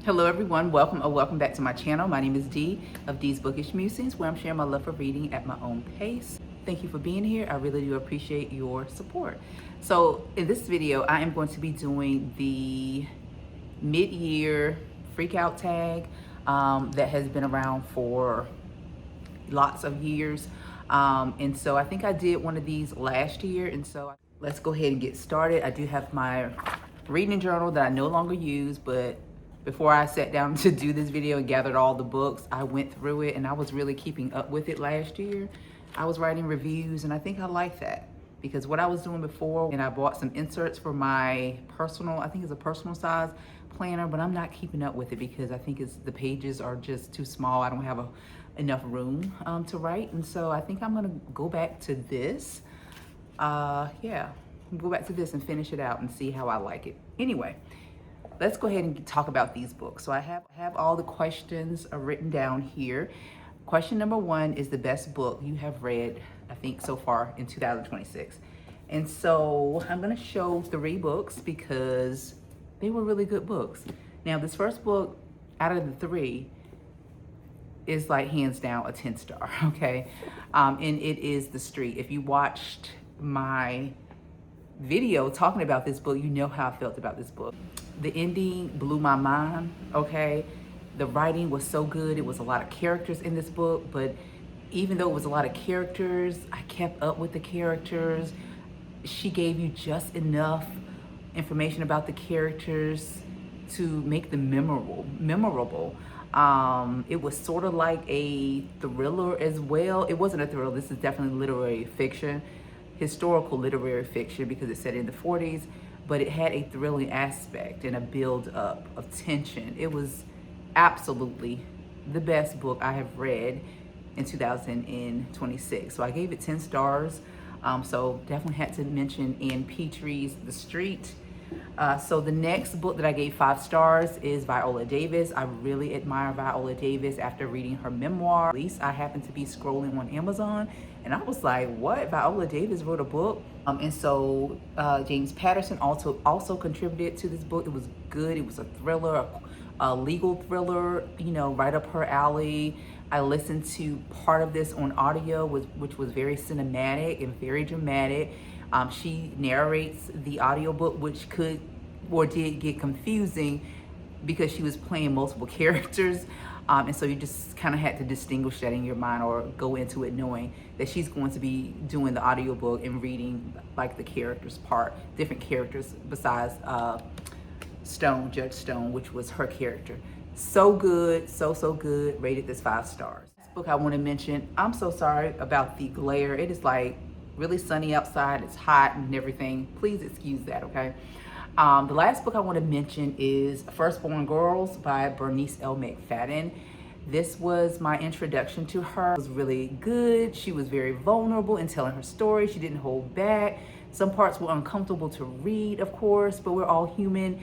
Hello everyone, welcome back to my channel. My name is Dee of Dee's Bookish Musings, where I'm sharing my love for reading at my own pace. Thank you for being here. I really do appreciate your support. So in this video, I am going to be doing the mid-year freak out tag that has been around for lots of years. And so I think I did one of these last year. And so let's go ahead and get started. I do have my reading journal that I no longer use, but before I sat down to do this video and gathered all the books, I went through it and I was really keeping up with it last year. I was writing reviews and I think I like that because what I was doing before, and I bought some inserts for my personal, I think it's a personal size planner, but I'm not keeping up with it because I think the pages are just too small. I don't have enough room to write. And so I think I'm gonna go back to this. Go back to this and finish it out and see how I like it. Anyway, let's go ahead and talk about these books. So I have all the questions written down here. Question number 1 is the best book you have read, I think, so far in 2026. And so I'm gonna show 3 books because they were really good books. Now, this first book out of the 3 is like hands down a 10 star, okay? And it is The Street. If you watched my video talking about this book, you know how I felt about this book. The ending blew my mind, okay? The writing was so good. It was a lot of characters in this book, but even though it was a lot of characters, I kept up with the characters. She gave you just enough information about the characters to make them memorable. It was sort of like a thriller as well. It wasn't a thriller. This is definitely literary fiction, historical literary fiction, because it's set in the 40s, but it had a thrilling aspect and a build up of tension. It was absolutely the best book I have read in 2026. So I gave it 10 stars. So definitely had to mention Ann Petrie's The Street. So the next book that I gave 5 stars is Viola Davis. I really admire Viola Davis after reading her memoir. At least I happened to be scrolling on Amazon and I was like, what? Viola Davis wrote a book? And so James Patterson also contributed to this book. It was good. It was a thriller, a legal thriller, you know, right up her alley. I listened to part of this on audio, which was very cinematic and very dramatic. She narrates the audiobook, which could or did get confusing because she was playing multiple characters. And so you just kind of had to distinguish that in your mind or go into it knowing that she's going to be doing the audiobook and reading like the characters part, different characters besides Judge Stone, which was her character. So good, so good. Rated this 5 stars. This book I want to mention, I'm so sorry about the glare. It is like really sunny outside, it's hot and everything. Please excuse that, okay? The last book I want to mention is Firstborn Girls by Bernice L. McFadden. This was my introduction to her. It was really good. She was very vulnerable in telling her story. She didn't hold back. Some parts were uncomfortable to read, of course, but we're all human.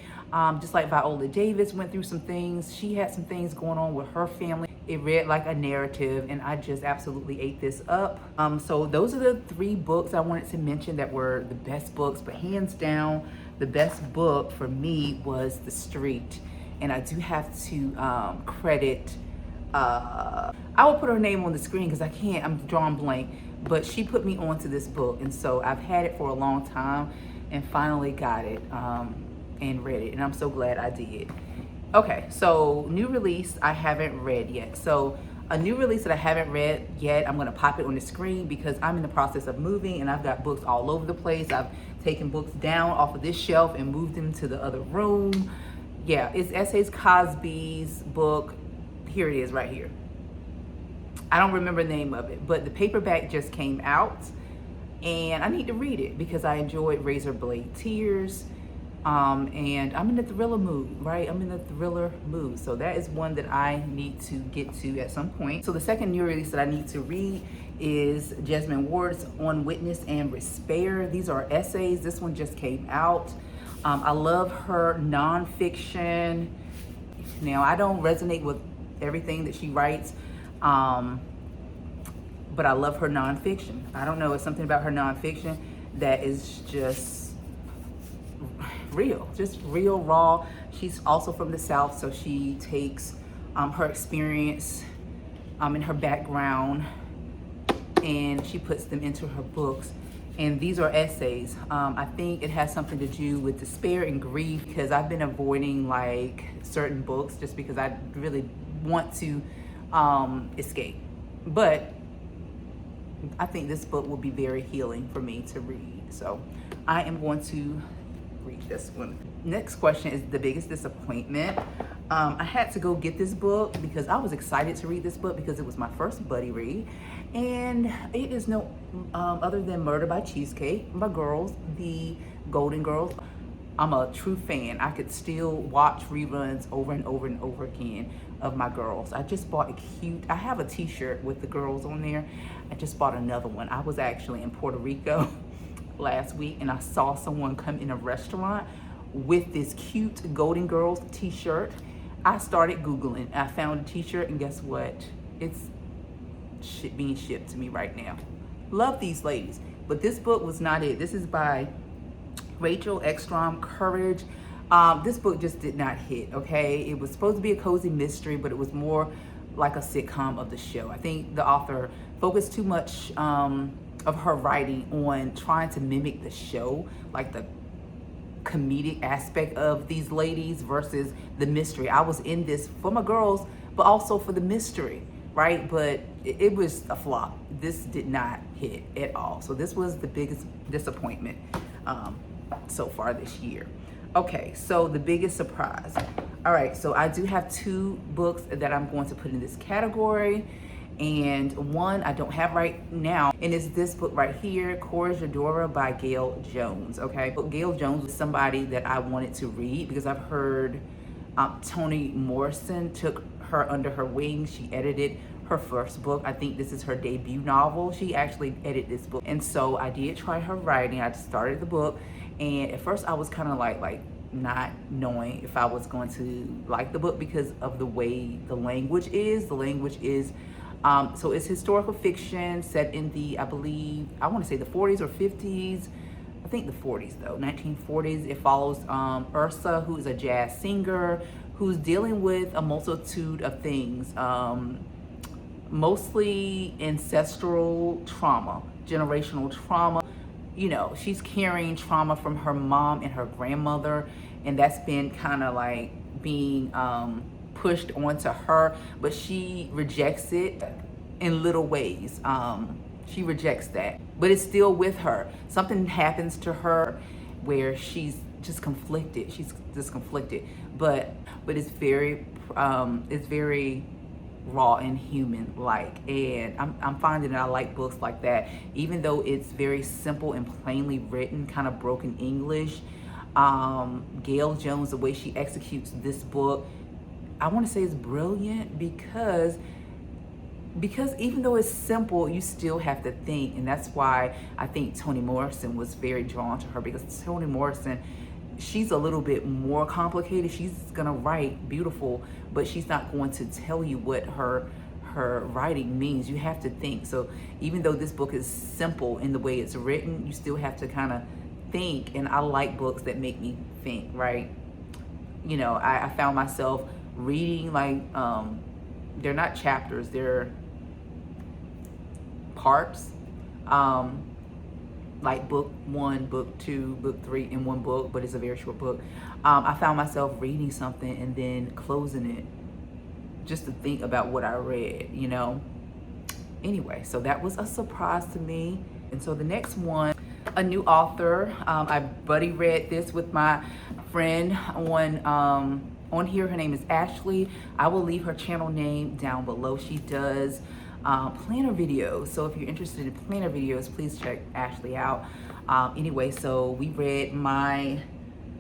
Just like Viola Davis went through some things. She had some things going on with her family. It read like a narrative and I just absolutely ate this up. So those are the 3 books I wanted to mention that were the best books, but hands down, the best book for me was The Street. And I do have to credit, I will put her name on the screen because I can't, I'm drawing blank, but she put me onto this book. And so I've had it for a long time and finally got it and read it. And I'm so glad I did. Okay, so new release I haven't read yet. So a new release that I haven't read yet, I'm gonna pop it on the screen because I'm in the process of moving and I've got books all over the place. I've taken books down off of this shelf and moved them to the other room. Yeah, it's S.A. Cosby's book. Here it is right here. I don't remember the name of it, but the paperback just came out and I need to read it because I enjoyed Razorblade Tears. And I'm in the thriller mood, right? I'm in the thriller mood. So that is one that I need to get to at some point. So the second new release that I need to read is Jesmyn Ward's On Witness and Despair. These are essays. This one just came out. I love her nonfiction. Now, I don't resonate with everything that she writes, but I love her nonfiction. I don't know, it's something about her nonfiction that is just real, just real, raw. She's also from the South, so she takes her experience and her background, and she puts them into her books. And these are essays. I think it has something to do with despair and grief, because I've been avoiding like certain books just because I really want to escape. But I think this book will be very healing for me to read. So I am going to read this one. Next question is the biggest disappointment. I had to go get this book because I was excited to read this book because it was my first buddy read. And it is no other than Murder by Cheesecake, my girls, the Golden Girls. I'm a true fan. I could still watch reruns over and over and over again of my girls. I just bought I have a t-shirt with the girls on there. I just bought another one. I was actually in Puerto Rico last week and I saw someone come in a restaurant with this cute Golden Girls t-shirt. I started Googling. I found a t-shirt and guess what? It's being shipped to me right now. Love these ladies. But this book was not it. This is by Rachel Ekstrom, Courage. This book just did not hit, okay? It was supposed to be a cozy mystery, but it was more like a sitcom of the show. I think the author focused too much of her writing on trying to mimic the show, like the comedic aspect of these ladies versus the mystery. I was in this for my girls, but also for the mystery, right? But it was a flop. This did not hit at all. So this was the biggest disappointment so far this year. Okay, so the biggest surprise. All right, so I do have 2 books that I'm going to put in this category, and one I don't have right now, and it's this book right here, Corregidora by Gail Jones, okay? But Gail Jones was somebody that I wanted to read because I've heard Toni Morrison took her under her wing. She edited her first book. I think this is her debut novel. She actually edited this book. And so I did try her writing. I started the book, and at first I was kind of like not knowing if I was going to like the book because of the way the language is. The language is, so it's historical fiction set in the, I believe, I want to say the 40s or 50s. I think the 40s though, 1940s. It follows Ursa, who is a jazz singer, who's dealing with a multitude of things, mostly ancestral trauma, generational trauma. You know, she's carrying trauma from her mom and her grandmother, and that's been kind of like being pushed onto her, but she rejects it in little ways. She rejects that, but it's still with her. Something happens to her where she's just conflicted. She's just conflicted, but it's very raw and human like, and I'm finding that I like books like that, even though it's very simple and plainly written, kind of broken English. Gail Jones, the way she executes this book, I want to say is brilliant because even though it's simple, you still have to think, and that's why I think Toni Morrison was very drawn to her, because Toni Morrison, she's a little bit more complicated. She's gonna write beautiful, but she's not going to tell you what her writing means. You have to think. So even though this book is simple in the way it's written, you still have to kind of think, and I like books that make me think, right? You know, I found myself reading like, they're not chapters, they're parts, like book 1, book 2, book 3 in one book, but it's a very short book. I found myself reading something and then closing it just to think about what I read, you know? Anyway, so that was a surprise to me. And so the next one, a new author. I buddy read this with my friend on here. Her name is Ashley. I will leave her channel name down below. She does planner videos. So if you're interested in planner videos, please check Ashley out. Anyway, so we read My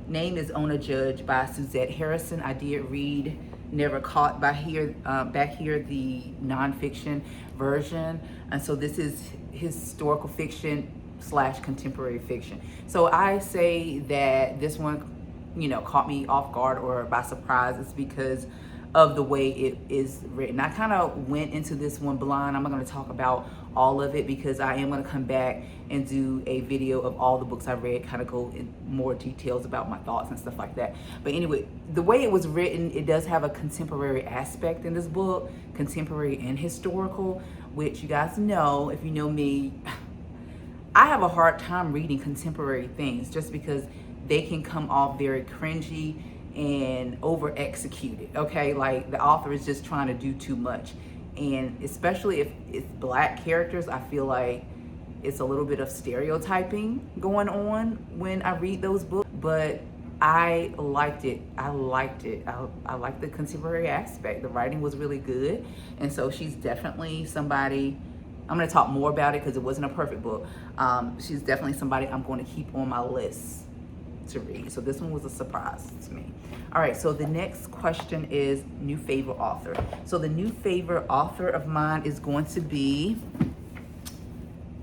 Name is Ona Judge by Suzette Harrison. I did read Never Caught back here, the nonfiction version. And so this is historical fiction / contemporary fiction. So I say that this one, you know, caught me off guard or by surprise. It's because of the way it is written. I kind of went into this one blind. I'm not going to talk about all of it because I am going to come back and do a video of all the books I read, kind of go in more details about my thoughts and stuff like that. But anyway, the way it was written, it does have a contemporary aspect in this book, contemporary and historical, which you guys know, if you know me, I have a hard time reading contemporary things just because they can come off very cringy and over executed. Okay, like the author is just trying to do too much, and especially if it's Black characters, I feel like it's a little bit of stereotyping going on when I read those books. But I liked it. I liked the contemporary aspect. The writing was really good, and so she's definitely somebody. I'm going to talk more about it because it wasn't a perfect book. She's definitely somebody I'm going to keep on my list to read. So this one was a surprise to me. All right, so the next question is new favorite author. So the new favorite author of mine is going to be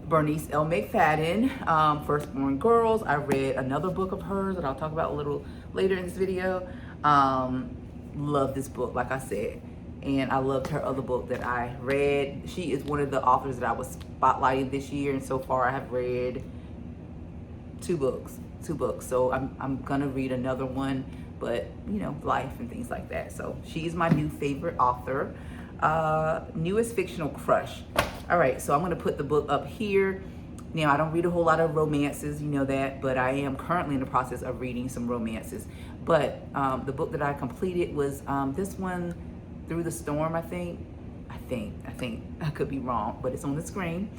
Bernice L. McFadden, Firstborn Girls. I read another book of hers that I'll talk about a little later in this video. Love this book, like I said. And I loved her other book that I read. She is one of the authors that I was spotlighting this year, and so far I have read two books. So I'm gonna read another one, but you know, life and things like that. So she's my new favorite author. Newest fictional crush. All right, so I'm gonna put the book up here. Now, I don't read a whole lot of romances, you know that, but I am currently in the process of reading some romances. But the book that I completed was this one, Through the Storm, I think I could be wrong, but it's on the screen.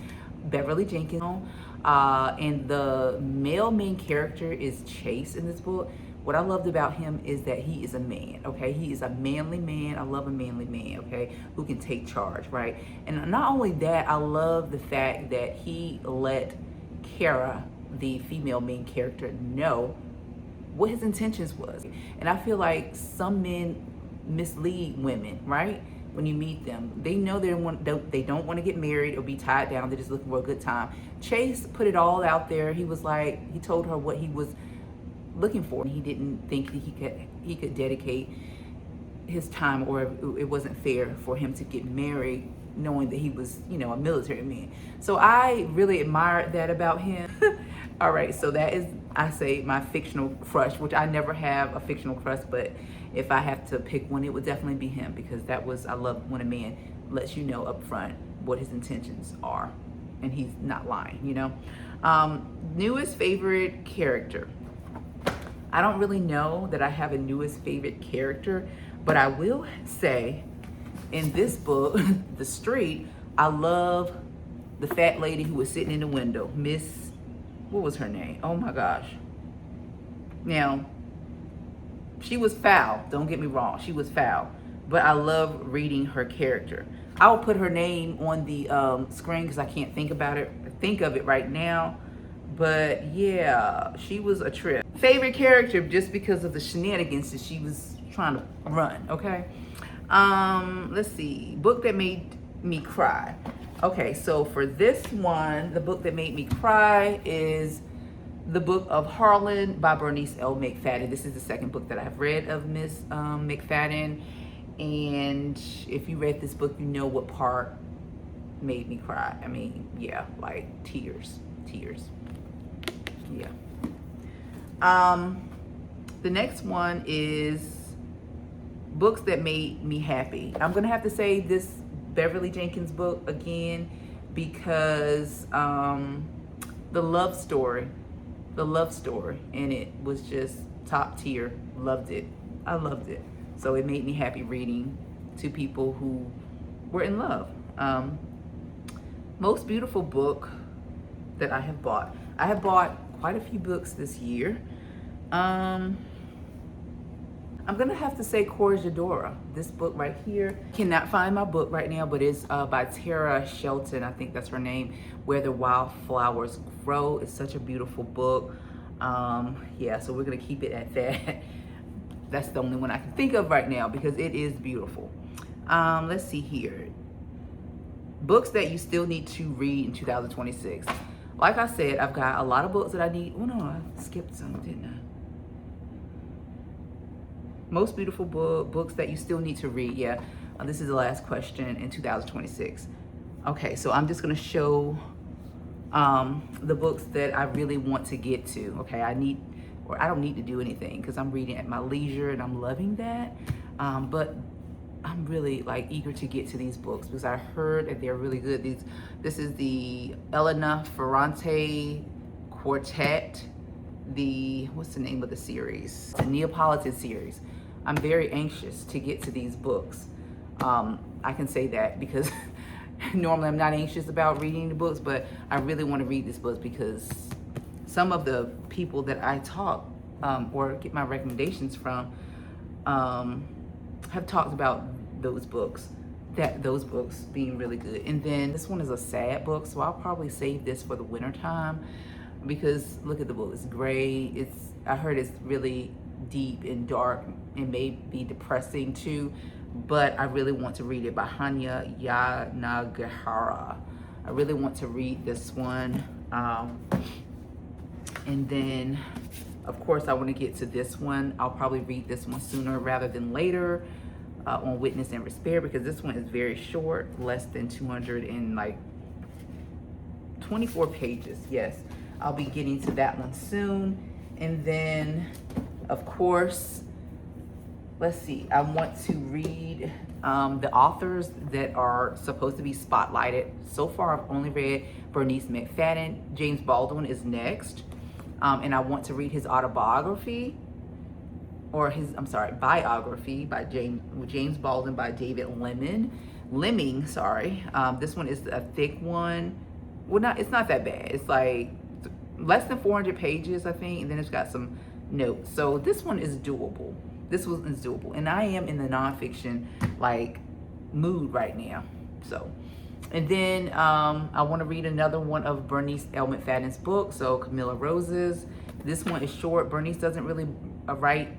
Beverly Jenkins, and the male main character is Chase in this book. What I loved about him is that he is a man, okay? He is a manly man. I love a manly man, okay, who can take charge, right? And not only that, I love the fact that he let Kara, the female main character, know what his intentions was. And I feel like some men mislead women, right? When you meet them, they know they don't want to get married or be tied down. They're just looking for a good time. Chase put it all out there. He was like, he told her what he was looking for. He didn't think he could dedicate his time, or it wasn't fair for him to get married knowing that he was, you know, a military man. So I really admired that about him. All right, so that is, I say, my fictional crush, which I never have a fictional crush, but if I have to pick one, it would definitely be him, because that was, I love when a man lets you know up front what his intentions are and he's not lying, you know. Newest favorite character. I don't really know that I have a newest favorite character, but I will say in this book, The Street, I love the fat lady who was sitting in the window, Miss, what was her name? Oh my gosh. Now, she was foul, don't get me wrong, she was foul, but I love reading her character. I'll put her name on the screen because I can't think of it right now, but yeah, she was a trip. Favorite character just because of the shenanigans that she was trying to run, okay? Let's see, book that made me cry. Okay, so for this one, the book that made me cry is The Book of Harlan by Bernice L. McFadden. This is the second book that I've read of Miss McFadden. And if you read this book, you know what part made me cry. I mean, yeah, like tears. Yeah. The next one is books that made me happy. I'm gonna have to say this Beverly Jenkins book again because the love story in it was just top tier. Loved it. I loved it. So it made me happy reading to people who were in love. Most beautiful book that I have bought. I have bought quite a few books this year. I'm gonna have to say Courage Adora. This book right here. Cannot find my book right now, but it's by Tara Shelton. I think that's her name. Where the Wildflowers Grow. It's such a beautiful book. Yeah, so we're gonna keep it at that. That's the only one I can think of right now because it is beautiful. Let's see here. Books that you still need to read in 2026. Like I said, I've got a lot of books that I need. Oh no, I skipped some, didn't I? Most beautiful books that you still need to read. Yeah, this is the last question in 2026. Okay, so I'm just gonna show the books that I really want to get to. Okay, I don't need to do anything because I'm reading at my leisure and I'm loving that. But I'm really like eager to get to these books because I heard that they're really good. This is the Elena Ferrante Quartet. What's the name of the series? The Neapolitan series. I'm very anxious to get to these books. I can say that because normally I'm not anxious about reading the books, but I really want to read these books because some of the people that I talk or get my recommendations from have talked about those books being really good. And then this one is a sad book, so I'll probably save this for the winter time because look at the book. It's gray. I heard it's really deep and dark and may be depressing too, but I really want to read it by Hanya Yanagihara. I really want to read this one. And then of course I want to get to this one. I'll probably read this one sooner rather than later, on Witness and Despair, because this one is very short, less than 224 pages. Yes, I'll be getting to that one soon. And then of course, let's see, I want to read the authors that are supposed to be spotlighted. So far I've only read Bernice McFadden. James Baldwin is next. And I want to read his autobiography, or biography by James Baldwin by David Lemming. This one is a thick one. Well, it's not that bad. It's like less than 400 pages, I think, and then it's got some notes. So this one is doable. And I am in the nonfiction like mood right now. So, and then I want to read another one of Bernice L. McFadden's book, so Camilla Roses. This one is short. Bernice doesn't really write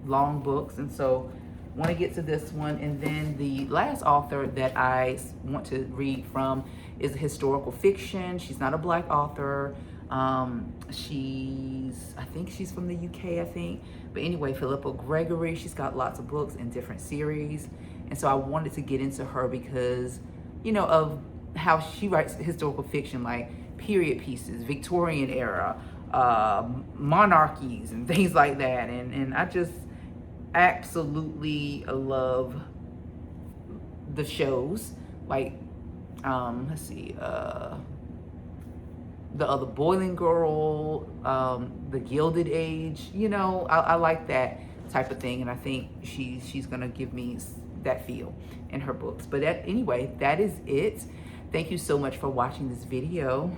long books, and so want to get to this one. And then the last author that I want to read from is historical fiction. She's not a Black author. I think she's from the UK, but anyway, Philippa Gregory. She's got lots of books in different series, and so I wanted to get into her because of how she writes historical fiction, like period pieces, Victorian era, monarchies and things like that. And I just absolutely love the shows, like let's see, the other Boiling Girl, the Gilded Age. I like that type of thing, and I think she's gonna give me that feel in her books. But anyway, that is it. Thank you so much for watching this video.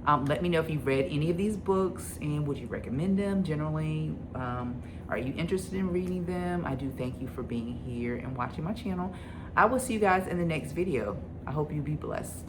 Let me know if you've read any of these books and would you recommend them generally. Are you interested in reading them? I do thank you for being here and watching my channel. I will see you guys in the next video. I hope you be blessed.